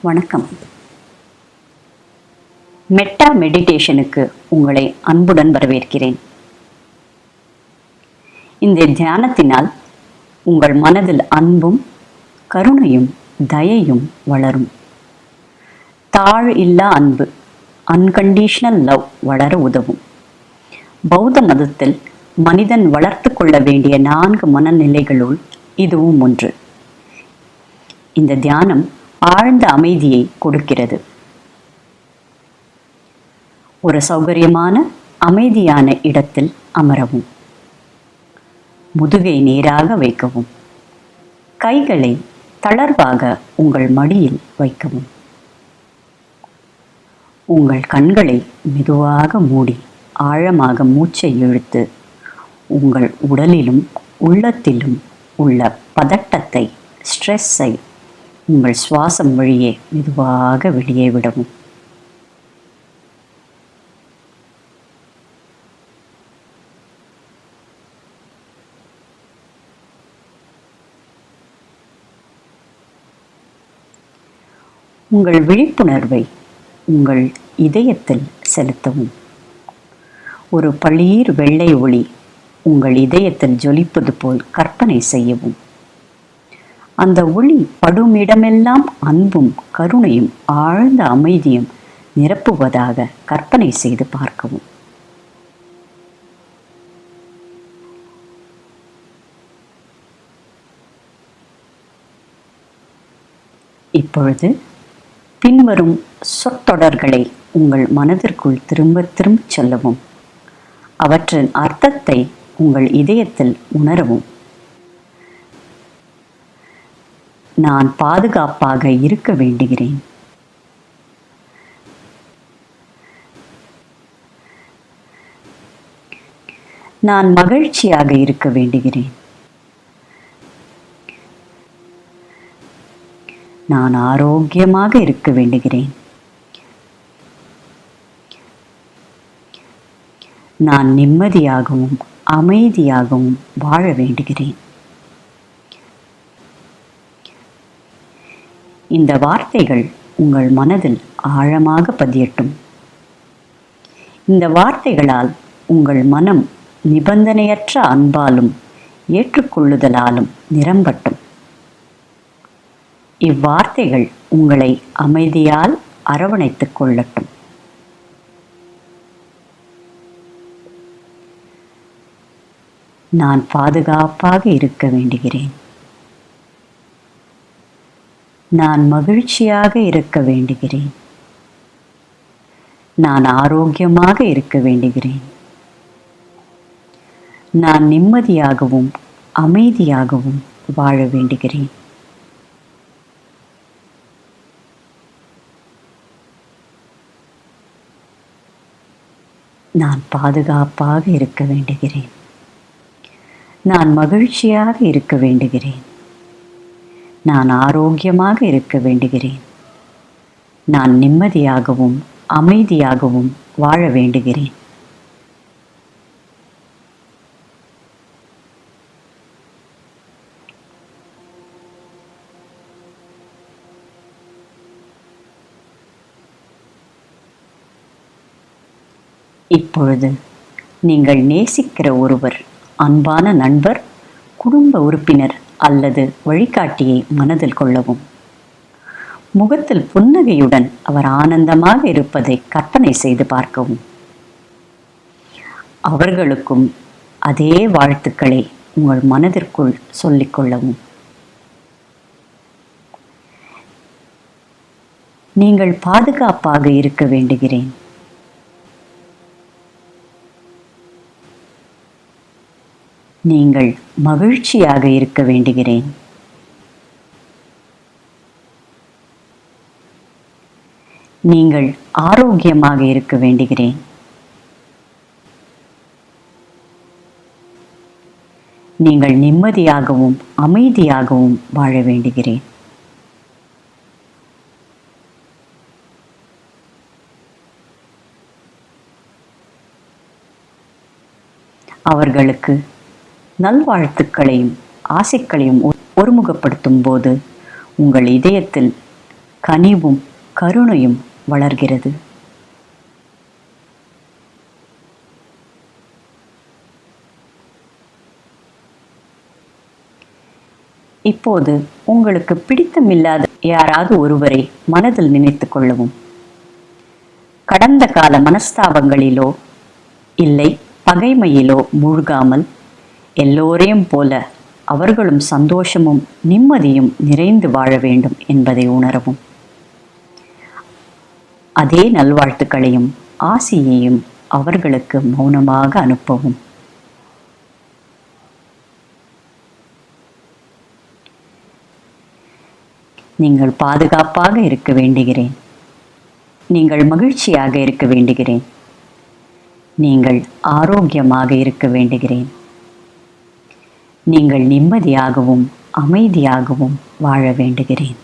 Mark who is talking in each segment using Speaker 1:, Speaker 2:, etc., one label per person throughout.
Speaker 1: வணக்கம். மெட்டா மெடிடேஷனுக்கு உங்களை அன்புடன் வரவேற்கிறேன். இந்த தியானத்தினால் உங்கள் மனதில் அன்பும் கருணையும் தயையும் வளரும். தாழ் இல்லா அன்பு, அன்கண்டிஷனல் லவ் வளர உதவும். பௌத்த மதத்தில் மனிதன் வளர்த்து கொள்ள வேண்டிய 4 மனநிலைகளுள் இதுவும் ஒன்று. இந்த தியானம் ஆழ்ந்த அமைதியை கொடுக்கிறது. ஒரு சௌகரியமான அமைதியான இடத்தில் அமரவும். முதுகை நேராக வைக்கவும். கைகளை தளர்வாக உங்கள் மடியில் வைக்கவும். உங்கள் கண்களை மெதுவாக மூடி ஆழமாக மூச்சை இழுத்து உங்கள் உடலிலும் உள்ளத்திலும் உள்ள பதட்டத்தை, ஸ்ட்ரெஸ்ஸை உங்கள் சுவாசம் வழியே மெதுவாக வெளியே விடவும். உங்கள் விழிப்புணர்வை உங்கள் இதயத்தில் செலுத்தவும். ஒரு பளீர் வெள்ளை ஒளி உங்கள் இதயத்தில் ஜொலிப்பது போல் கற்பனை செய்யவும். அந்த ஒளி படும் இடமெல்லாம் அன்பும் கருணையும் ஆழ்ந்த அமைதியும் நிரப்புவதாக கற்பனை செய்து பார்க்கவும். இப்பொழுது பின்வரும் சொற்றொடர்களை உங்கள் மனதிற்குள் திரும்ப திரும்ப சொல்லவும். அவற்றின் அர்த்தத்தை உங்கள் இதயத்தில் உணரவும். நான் பாதுகாப்பாக இருக்க வேண்டுகிறேன். நான் மகிழ்ச்சியாக இருக்க வேண்டுகிறேன். நான் ஆரோக்கியமாக இருக்க வேண்டுகிறேன். நான் நிம்மதியாகவும் அமைதியாகவும் வாழ வேண்டுகிறேன். இந்த வார்த்தைகள் உங்கள் மனதில் ஆழமாக பதியட்டும். இந்த வார்த்தைகளால் உங்கள் மனம் நிபந்தனையற்ற அன்பாலும் ஏற்றுக்கொள்ளுதலாலும் நிரம்பட்டும். இவ்வார்த்தைகள் உங்களை அமைதியால் அரவணைத்துக் கொள்ளட்டும். நான் பாதுகாப்பாக இருக்க வேண்டுகிறேன். நான் மகிழ்ச்சியாக இருக்க வேண்டுகிறேன். நான் ஆரோக்கியமாக இருக்க வேண்டுகிறேன். நான் நிம்மதியாகவும் அமைதியாகவும் வாழ வேண்டுகிறேன். நான் பாதுகாப்பாக இருக்க வேண்டுகிறேன். நான் மகிழ்ச்சியாக இருக்க வேண்டுகிறேன். நான் ஆரோக்கியமாக இருக்க வேண்டுகிறேன். நான் நிம்மதியாகவும் அமைதியாகவும் வாழ வேண்டுகிறேன். இப்பொழுது நீங்கள் நேசிக்கிற ஒருவர், அன்பான நண்பர், குடும்ப உறுப்பினர் அல்லது வழிகாட்டியை மனதில் கொள்ளவும். முகத்தில் புன்னகையுடன் அவர் ஆனந்தமாக இருப்பதை கற்பனை செய்து பார்க்கவும். அவர்களுக்கும் அதே வாழ்த்துக்களை உங்கள் மனதிற்குள் சொல்லிக்கொள்ளவும். நீங்கள் பாதுகாப்பாக இருக்க வேண்டுகிறேன். நீங்கள் மகிழ்ச்சியாக இருக்க வேண்டுகிறேன். நீங்கள் ஆரோக்கியமாக இருக்க வேண்டுகிறேன். நீங்கள் நிம்மதியாகவும் அமைதியாகவும் வாழ வேண்டுகிறேன். அவர்களுக்கு நல்வாழ்த்துக்களையும் ஆசைகளையும் ஒருமுகப்படுத்தும் போது உங்கள் இதயத்தில் கனிவும் கருணையும் வளர்கிறது. இப்போது உங்களுக்கு பிடித்தமில்லாத யாராவது ஒருவரை மனதில் நினைத்து கொள்ளவும். கடந்த கால மனஸ்தாபங்களிலோ இல்லை பகைமையிலோ மூழ்காமல் எல்லோரையும் போல அவர்களும் சந்தோஷமும் நிம்மதியும் நிறைந்து வாழ வேண்டும் என்பதை உணரவும். அதே நல்வாழ்த்துக்களையும் ஆசியையும் அவர்களுக்கு மௌனமாக அனுப்பவும். நீங்கள் பாதுகாப்பாக இருக்க வேண்டுகிறேன். நீங்கள் மகிழ்ச்சியாக இருக்க வேண்டுகிறேன். நீங்கள் ஆரோக்கியமாக இருக்க வேண்டுகிறேன். நீங்கள் நிம்மதியாகவும் அமைதியாகவும் வாழ வேண்டுகிறேன்.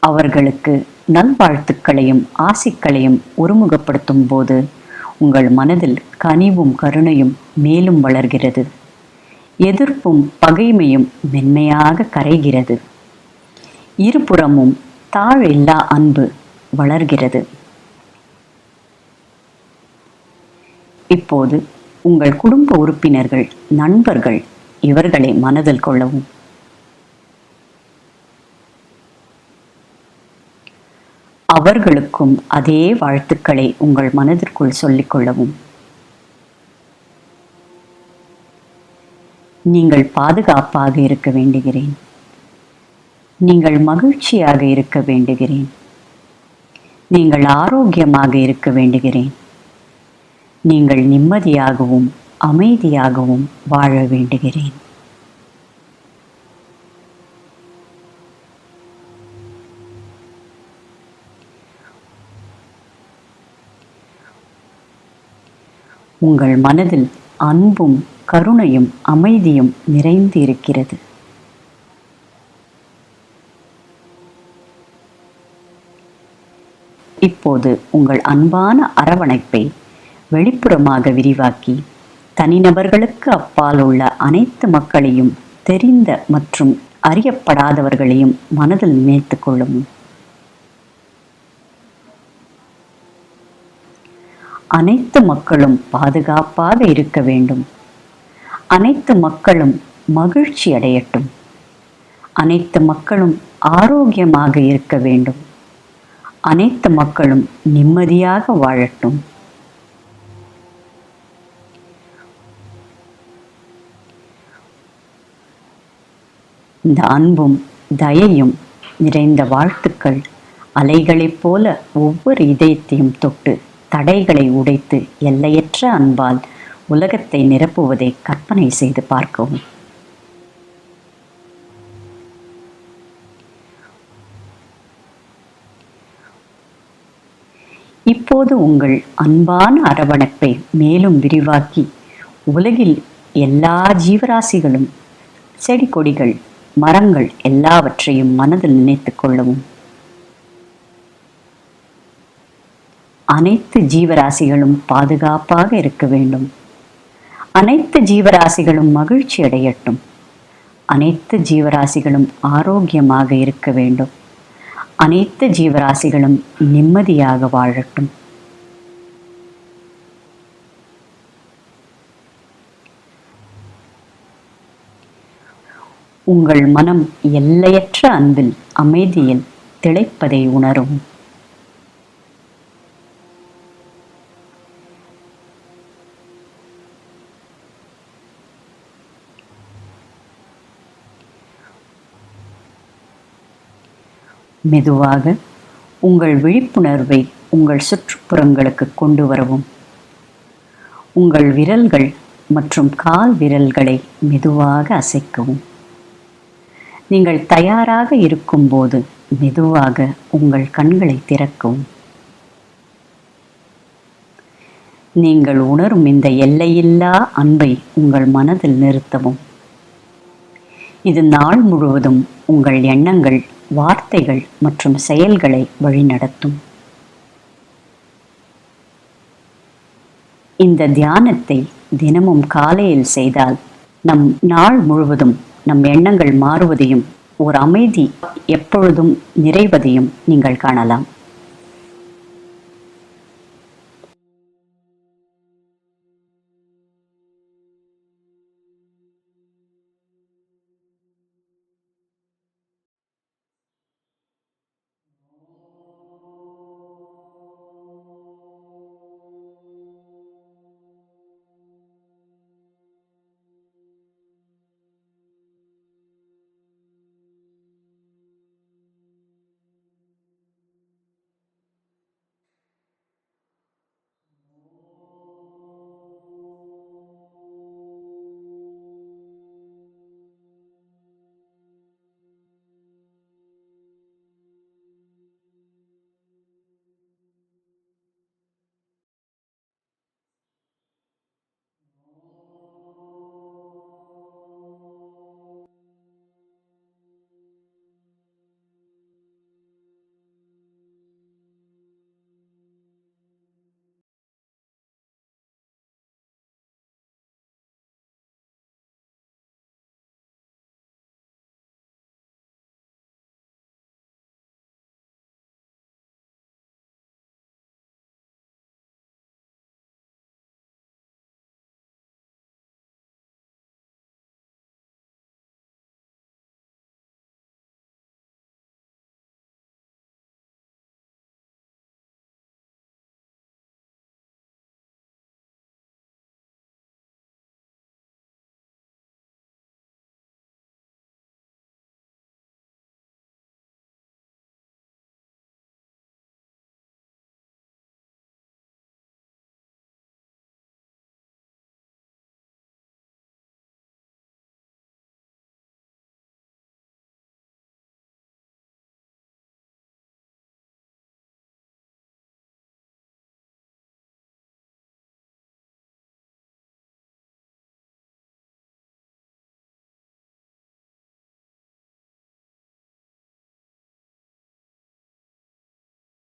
Speaker 1: அவர்களுக்கு நல்வாழ்த்துக்களையும் ஆசிக்களையும் ஒருமுகப்படுத்தும் போது உங்கள் மனதில் கனிவும் கருணையும் மேலும் வளர்கிறது. எதிர்ப்பும் பகைமையும் மென்மையாக கரைகிறது. இருபுறமும் தாழில்லா அன்பு வளர்கிறது. இப்போது உங்கள் குடும்ப உறுப்பினர்கள், நண்பர்கள் இவர்களை மனதில் கொள்ளவும். அவர்களுக்கும் அதே வாழ்த்துக்களை உங்கள் மனதிற்குள் சொல்லிக் கொள்ளவும். நீங்கள் பாதுகாப்பாக இருக்க வேண்டுகிறேன். நீங்கள் மகிழ்ச்சியாக இருக்க வேண்டுகிறேன். நீங்கள் ஆரோக்கியமாக இருக்க வேண்டுகிறேன். நீங்கள் நிம்மதியாகவும் அமைதியாகவும் வாழ வேண்டுகிறேன். உங்கள் மனதில் அன்பும் கருணையும் அமைதியும் நிறைந்து இருக்கிறது. இப்போது உங்கள் அன்பான அரவணைப்பை வெளிப்புறமாக விரிவாக்கி தனிநபர்களுக்கு அப்பால் உள்ள அனைத்து மக்களையும், தெரிந்த மற்றும் அறியப்படாதவர்களையும் மனதில் நினைத்துக் கொள்ளவும். அனைத்து மக்களும் பாதுகாப்பாக இருக்க வேண்டும். அனைத்து மக்களும் மகிழ்ச்சி அடையட்டும். அனைத்து மக்களும் ஆரோக்கியமாக இருக்க வேண்டும். அனைத்து மக்களும் நிம்மதியாக வாழட்டும். இந்த அன்பும் தயையும் நிறைந்த வாழ்த்துக்கள் அலைகளைப் போல ஒவ்வொரு இதயத்தையும் தொட்டு தடைகளை உடைத்து எல்லையற்ற அன்பால் உலகத்தை நிரப்புவதை கற்பனை செய்து பார்க்கவும். இப்போது உங்கள் அன்பான அரவணைப்பை மேலும் விரிவாக்கி உலகில் எல்லா ஜீவராசிகளும், செடி கொடிகள், மரங்கள் எல்லாவற்றையும் மனதில் நினைத்துக் கொள்ளவும். அனைத்து ஜீவராசிகளும் பாதுகாப்பாக இருக்க வேண்டும். அனைத்து ஜீவராசிகளும் மகிழ்ச்சி அடையட்டும். அனைத்து ஜீவராசிகளும் ஆரோக்கியமாக இருக்க வேண்டும். அனைத்து ஜீவராசிகளும் நிம்மதியாக வாழட்டும். உங்கள் மனம் எல்லையற்ற அன்பில், அமைதியில் திளைப்பதை உணரும். மெதுவாக உங்கள் விழிப்புணர்வை உங்கள் சுற்றுப்புறங்களுக்கு கொண்டு வரவும். உங்கள் விரல்கள் மற்றும் கால் விரல்களை மெதுவாக அசைக்கவும். நீங்கள் தயாராக இருக்கும்போது மெதுவாக உங்கள் கண்களை திறக்கவும். நீங்கள் உணரும் இந்த எல்லையில்லா அன்பை உங்கள் மனதில் நிறுத்தவும். இது நாள் முழுவதும் உங்கள் எண்ணங்கள், வார்த்தைகள் மற்றும் செயல்களை வழிநடத்தும். இந்த தியானத்தை தினமும் காலையில் செய்தால் நம் நாள் முழுவதும் நம் எண்ணங்கள் மாறுவதையும் ஒரு அமைதி எப்பொழுதும் நிறைவதையும் நீங்கள் காணலாம்.